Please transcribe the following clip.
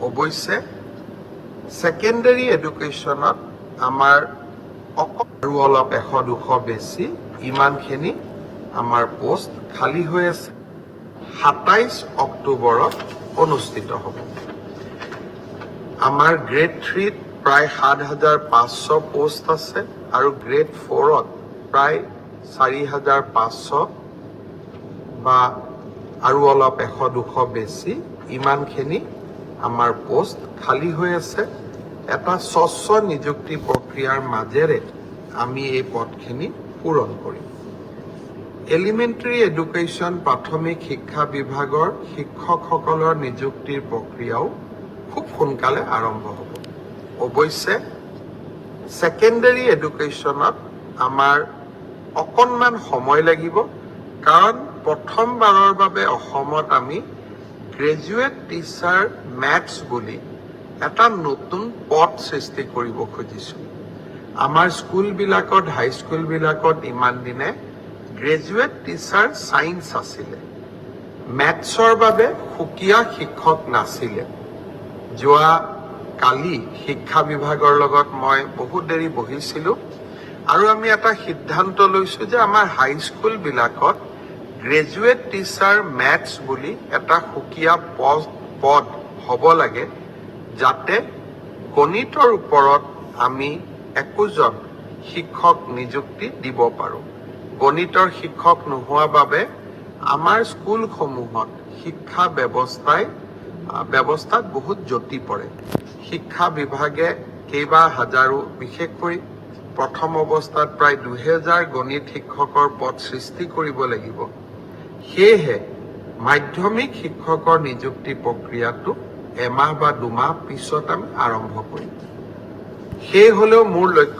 অৱশ্যে ছেকেণ্ডাৰী এডুকেশ্যনত আমাৰ আৰু অলপ 100-200 বেছি ইমানখিনি আমাৰ পোষ্ট খালী হৈ আছে। 27 অক্টোবৰত অনুষ্ঠিত হ'ব। আমাৰ গ্ৰেড 3ত প্ৰায় 7,500 পোষ্ট আছে আৰু গ্ৰেড 4ত প্ৰায় 4,500 বা আৰু অলপ 100-200 বেছি ইমানখিনি আমাৰ পোষ্ট খালী হৈ আছে। এটা স্বচ্ছ নিযুক্তি প্ৰক্ৰিয়াৰ মাজেৰে আমি এই পদখিনি পূৰণ কৰিম। এলিমেণ্টাৰী এডুকেশ্যন প্ৰাথমিক শিক্ষা বিভাগৰ শিক্ষকসকলৰ নিযুক্তিৰ প্ৰক্ৰিয়াও খুব সোনকালে আৰম্ভ হ'ব। অৱশ্যে ছেকেণ্ডাৰী এডুকেশ্যনত আমাৰ অকণমান সময় লাগিব, কাৰণ প্ৰথমবাৰৰ বাবে অসমত আমি গ্ৰেজুৱেট টিচাৰ মেথছ বুলি এটা নতুন পদ সৃষ্টি কৰিব খুজিছোঁ। আমাৰ স্কুলবিলাকত, হাইস্কুলবিলাকত ইমান দিনে গ্ৰেজুৱেট টিচাৰ ছায়েন্স আছিলে। মেথছৰ বাবে সুকীয়া শিক্ষক নাছিলে। যোৱা কালি শিক্ষা বিভাগৰ লগত মই বহুত দেৰি বহিছিলোঁ আৰু আমি এটা সিদ্ধান্ত লৈছোঁ যে আমাৰ হাইস্কুলবিলাকত গ্ৰেজুৱেট টিচাৰ মেথছ বুলি এটা সুকীয়া পদ হ'ব লাগে, যাতে গণিতৰ ওপৰত আমি একোজন শিক্ষক নিযুক্তি দিব পাৰোঁ। গণিতৰ শিক্ষক নোহোৱা বাবে আমাৰ স্কুলসমূহত শিক্ষা ব্যৱস্থাত বহুত জটি পৰে। শিক্ষা বিভাগে কেইবা হাজাৰো, বিশেষকৈ প্ৰথম অৱস্থাত প্ৰায় 2,000 গণিত শিক্ষকৰ পদ সৃষ্টি কৰিব লাগিব। সেয়েহে মাধ্যমিক শিক্ষকৰ নিযুক্তি প্ৰক্ৰিয়াটো এমাহ বা 2 মাহ পিছত আমি আৰম্ভ কৰিম। সেই হ'লেও মোৰ লক্ষ্য